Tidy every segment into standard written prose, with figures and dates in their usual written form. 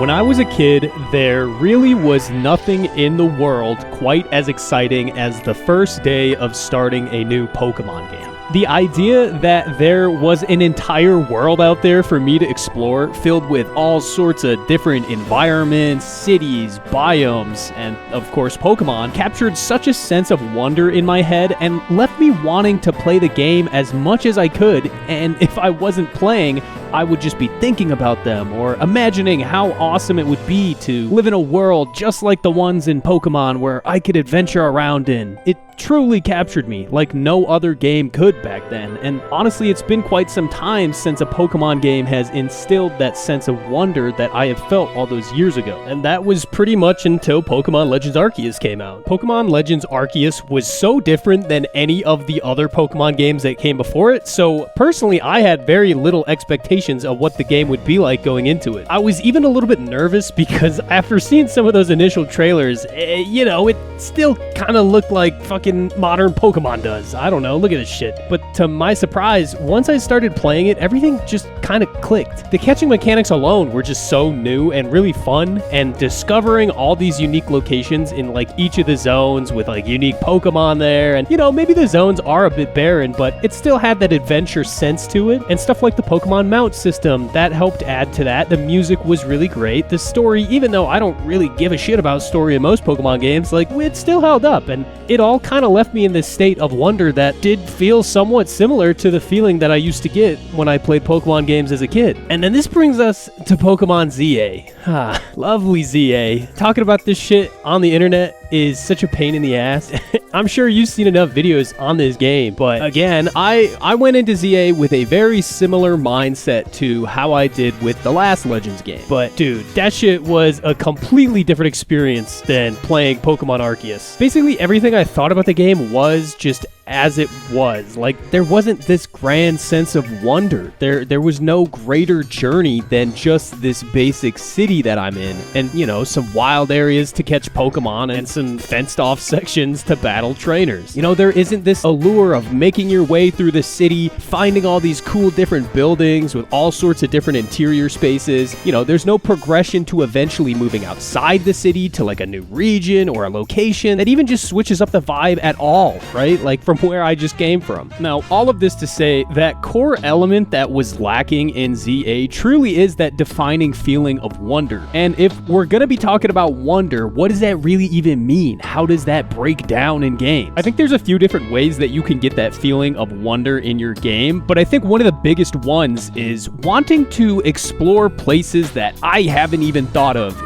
When I was a kid, there really was nothing in the world quite as exciting as the first day of starting a new Pokemon game. The idea that there was an entire world out there for me to explore, filled with all sorts of different environments, cities, biomes, and of course Pokemon, captured such a sense of wonder in my head and left me wanting to play the game as much as I could, and if I wasn't playing, I would just be thinking about them or imagining how awesome it would be to live in a world just like the ones in Pokemon where I could adventure around in. It truly captured me like no other game could back then, and honestly it's been quite some time since a Pokemon game has instilled that sense of wonder that I have felt all those years ago, and that was pretty much until Pokemon Legends Arceus came out. Pokemon Legends Arceus was so different than any of the other Pokemon games that came before it, so personally I had very little expectations of what the game would be like going into it. I was even a little bit nervous because after seeing some of those initial trailers, it still kind of looked like fucking modern Pokemon does. I don't know, look at this shit. But to my surprise, once I started playing it, everything just kind of clicked. The catching mechanics alone were just so new and really fun, and discovering all these unique locations in like each of the zones with like unique Pokemon there, and maybe the zones are a bit barren, but it still had that adventure sense to it, and stuff like the Pokemon Mount system that helped add to that. The music was really great. The story, even though I don't really give a shit about story in most Pokemon games, like it still held up, and it all kind of left me in this state of wonder that did feel somewhat similar to the feeling that I used to get when I played Pokemon games as a kid. And then this brings us to Pokemon ZA. Lovely ZA. Talking about this shit on the internet is such a pain in the ass. I'm sure you've seen enough videos on this game, but again, I went into ZA with a very similar mindset to how I did with the last Legends game. But dude, that shit was a completely different experience than playing Pokemon Arceus. Basically, everything I thought about the game was just as it was. Like, there wasn't this grand sense of wonder. There was no greater journey than just this basic city that I'm in, and some wild areas to catch Pokemon and some fenced off sections to battle trainers. There isn't this allure of making your way through the city, finding all these cool different buildings with all sorts of different interior spaces. There's no progression to eventually moving outside the city to like a new region or a location that even just switches up the vibe at all, right? Like from where I just came from. Now, all of this to say that core element that was lacking in ZA truly is that defining feeling of wonder. And if we're gonna be talking about wonder, what does that really even mean? How does that break down in games? I think there's a few different ways that you can get that feeling of wonder in your game, but I think one of the biggest ones is wanting to explore places that I haven't even thought of,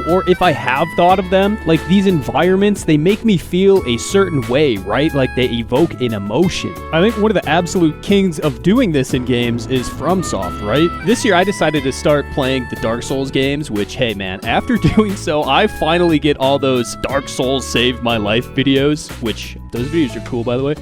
or if I have thought of them, like these environments, they make me feel a certain way, right? Like they evoke an emotion. I think one of the absolute kings of doing this in games is FromSoft, right? This year I decided to start playing the Dark Souls games, which, hey man, after doing so, I finally get all those Dark Souls saved my life videos, which those videos are cool, by the way.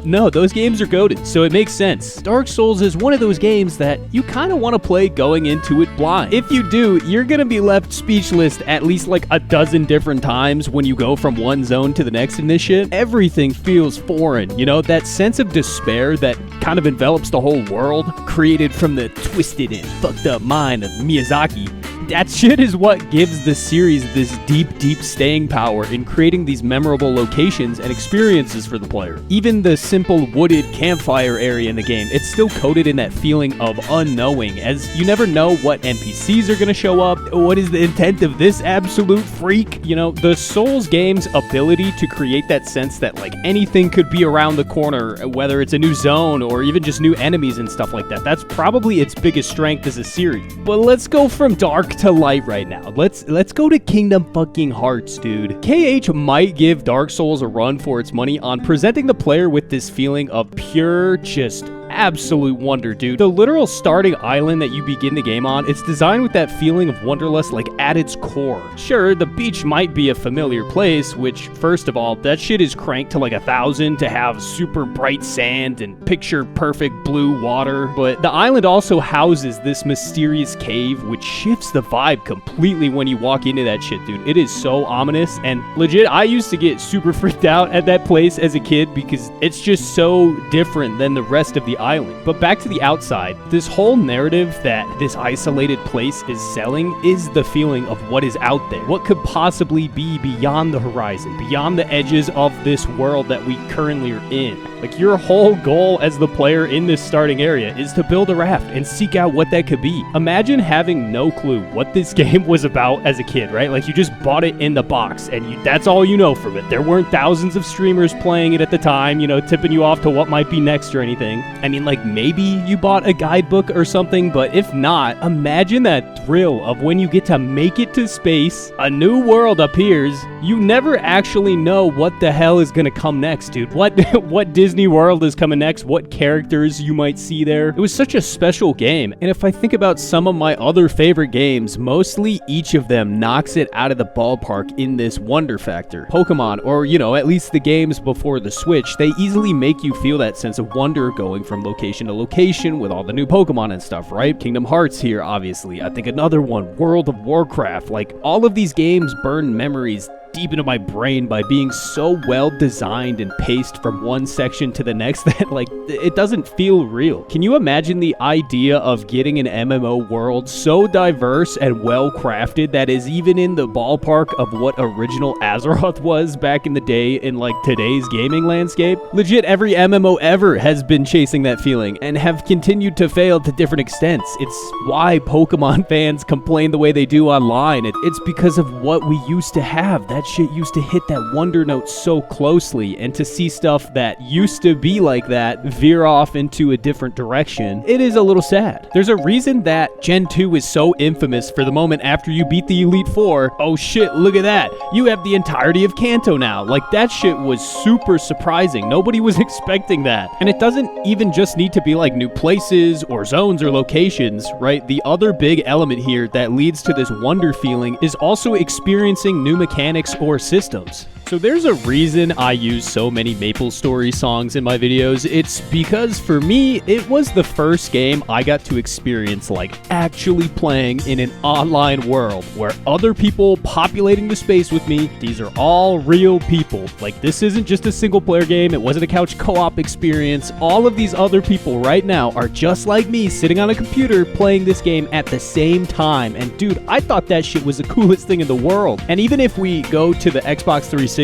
No, those games are goated, so it makes sense. Dark Souls is one of those games that you kind of want to play going into it blind. If you do, you're gonna be left speechless at least like a dozen different times when you go from one zone to the next in this shit. Everything feels foreign, that sense of despair that kind of envelops the whole world, created from the twisted and fucked up mind of Miyazaki. That shit is what gives the series this deep staying power in creating these memorable locations and experiences for the player. Even the simple wooded campfire area in the game, it's still coated in that feeling of unknowing, as you never know what NPCs are going to show up, what is the intent of this absolute freak. The Souls game's ability to create that sense that like anything could be around the corner, whether it's a new zone or even just new enemies and stuff like that, that's probably its biggest strength as a series. But let's go from dark to light right now. Let's go to Kingdom fucking Hearts, dude. KH might give Dark Souls a run for its money on presenting the player with this feeling of pure, just absolute wonder, dude. The literal starting island that you begin the game on, it's designed with that feeling of wanderlust like at its core. Sure, the beach might be a familiar place, which first of all, that shit is cranked to like 1,000 to have super bright sand and picture perfect blue water, but the island also houses this mysterious cave which shifts the vibe completely when you walk into that shit, dude. It is so ominous, and legit, I used to get super freaked out at that place as a kid because it's just so different than the rest of the island. But back to the outside, this whole narrative that this isolated place is selling is the feeling of what is out there. What could possibly be beyond the horizon, beyond the edges of this world that we currently are in. Like, your whole goal as the player in this starting area is to build a raft and seek out what that could be. Imagine having no clue what this game was about as a kid, right? Like, you just bought it in the box and that's all you know from it. There weren't thousands of streamers playing it at the time, tipping you off to what might be next or anything. I mean, like, maybe you bought a guidebook or something, but if not, imagine that thrill of when you get to make it to space, a new world appears, you never actually know what the hell is gonna come next, dude. What Disney World is coming next, what characters you might see there. It was such a special game, and if I think about some of my other favorite games, mostly each of them knocks it out of the ballpark in this wonder factor. Pokemon, or at least the games before the Switch, they easily make you feel that sense of wonder going from location to location with all the new Pokemon and stuff, right? Kingdom Hearts here, obviously. I think another one, World of Warcraft. Like, all of these games burn memories deep into my brain by being so well designed and paced from one section to the next that, like, it doesn't feel real. Can you imagine the idea of getting an MMO world so diverse and well crafted that is even in the ballpark of what original Azeroth was back in the day in, like, today's gaming landscape? Legit, every MMO ever has been chasing that feeling and have continued to fail to different extents. It's why Pokemon fans complain the way they do online. It's because of what we used to have. That shit used to hit that wonder note so closely, and to see stuff that used to be like that veer off into a different direction, it is a little sad. There's a reason that Gen 2 is so infamous for the moment after you beat the Elite Four. Oh shit, look at that. You have the entirety of Kanto now. Like, that shit was super surprising. Nobody was expecting that. And it doesn't even just need to be like new places or zones or locations, right? The other big element here that leads to this wonder feeling is also experiencing new mechanics or systems. So there's a reason I use so many MapleStory songs in my videos. It's because for me, it was the first game I got to experience, like, actually playing in an online world where other people populating the space with me, these are all real people. Like, this isn't just a single player game. It wasn't a couch co-op experience. All of these other people right now are just like me, sitting on a computer playing this game at the same time. And dude, I thought that shit was the coolest thing in the world. And even if we go to the Xbox 360,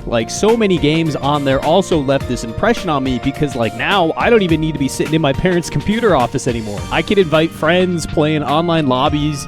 like, so many games on there also left this impression on me, because, like, now I don't even need to be sitting in my parents' computer office anymore. I can invite friends, play in online lobbies,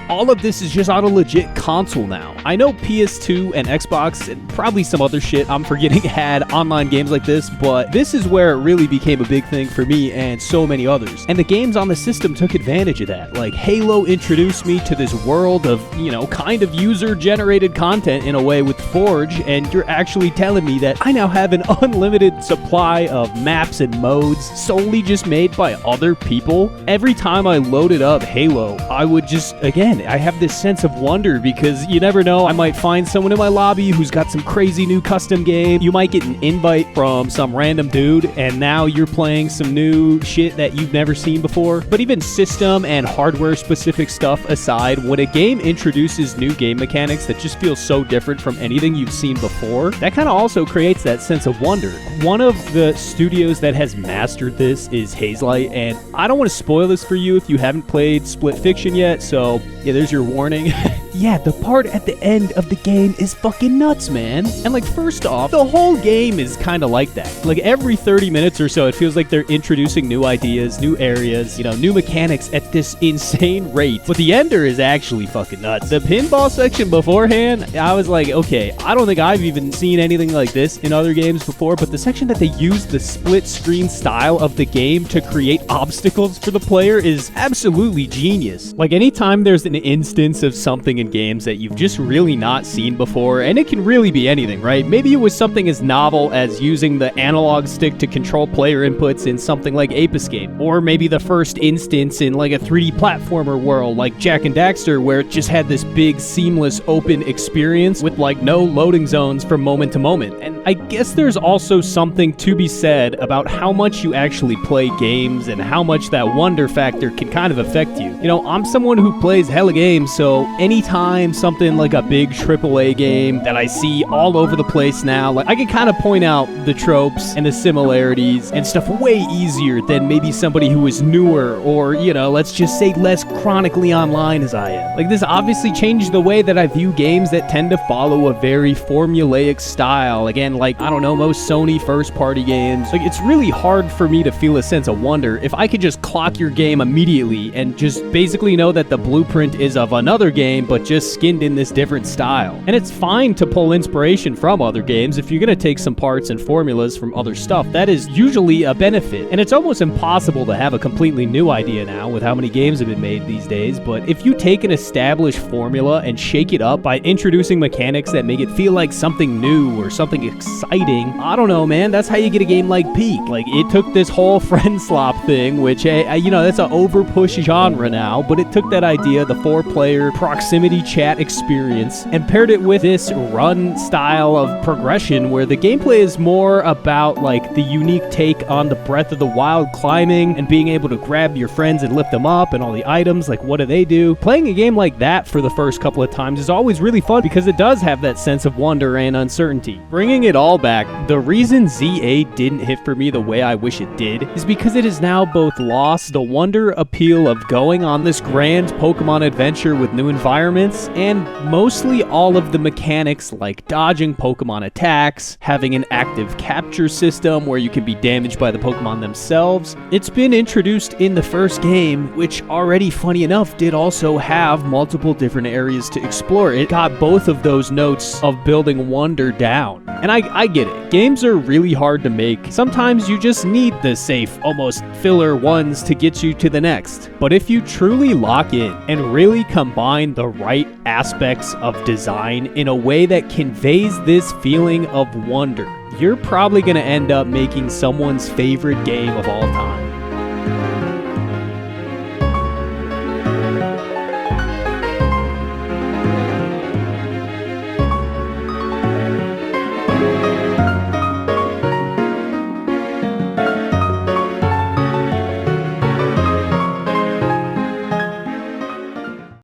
all of this is just on a legit console now. I know PS2 and Xbox and probably some other shit I'm forgetting had online games like this, but this is where it really became a big thing for me and so many others. And the games on the system took advantage of that. Like, Halo introduced me to this world of, kind of user-generated content in a way with Forge, and you're actually telling me that I now have an unlimited supply of maps and modes solely just made by other people. Every time I loaded up Halo, I would just, again, I have this sense of wonder, because you never know, I might find someone in my lobby who's got some crazy new custom game. You might get an invite from some random dude, and now you're playing some new shit that you've never seen before. But even system and hardware specific stuff aside, when a game introduces new game mechanics that just feel so different from anything you've seen before, that kind of also creates that sense of wonder. One of the studios that has mastered this is Hazelight, and I don't want to spoil this for you if you haven't played Split Fiction yet, so yeah, there's your warning. Yeah, the part at the end of the game is fucking nuts, man. And, like, first off, the whole game is kind of like that. Like, every 30 minutes or so, it feels like they're introducing new ideas, new areas, new mechanics at this insane rate. But the ender is actually fucking nuts. The pinball section beforehand, I was like, okay, I don't think I've even seen anything like this in other games before, but the section that they use the split screen style of the game to create obstacles for the player is absolutely genius. Like, anytime there's an instance of something in games that you've just really not seen before, and it can really be anything, right? Maybe it was something as novel as using the analog stick to control player inputs in something like Ape Escape, or maybe the first instance in, like, a 3D platformer world like Jak and Daxter, where it just had this big seamless open experience with, like, no loading zones from moment to moment. And I guess there's also something to be said about how much you actually play games and how much that wonder factor can kind of affect you. I'm someone who plays hella games, so anytime anytime something like a big AAA game that I see all over the place now, like I can kind of point out the tropes and the similarities and stuff way easier than maybe somebody who is newer or, you know, let's just say less chronically online as I am. Like, this obviously changed the way that I view games that tend to follow a very formulaic style. Again, like, I don't know, most Sony first-party games. Like, it's really hard for me to feel a sense of wonder if I could just clock your game immediately and just basically know that the blueprint is of another game, but just skinned in this different style. And it's fine to pull inspiration from other games. If you're gonna take some parts and formulas from other stuff, that is usually a benefit. And it's almost impossible to have a completely new idea now with how many games have been made these days, but if you take an established formula and shake it up by introducing mechanics that make it feel like something new or something exciting, I don't know, man, that's how you get a game like Peak. Like, it took this whole friend slop thing, which, you know, that's an over-push genre now, but it took that idea, the 4-player proximity chat experience, and paired it with this run style of progression where the gameplay is more about, like, the unique take on the Breath of the Wild climbing and being able to grab your friends and lift them up and all the items, like, what do they do? Playing a game like that for the first couple of times is always really fun because it does have that sense of wonder and uncertainty. Bringing it all back, the reason ZA didn't hit for me the way I wish it did is because it has now both lost the wonder appeal of going on this grand Pokemon adventure with new environments, and mostly all of the mechanics like dodging Pokemon attacks, having an active capture system where you can be damaged by the Pokemon themselves. It's been introduced in the first game, which already, funny enough, did also have multiple different areas to explore. It got both of those notes of building wonder down. And I get it. Games are really hard to make. Sometimes you just need the safe, almost filler ones to get you to the next. But if you truly lock in and really combine the right aspects of design in a way that conveys this feeling of wonder, you're probably going to end up making someone's favorite game of all time.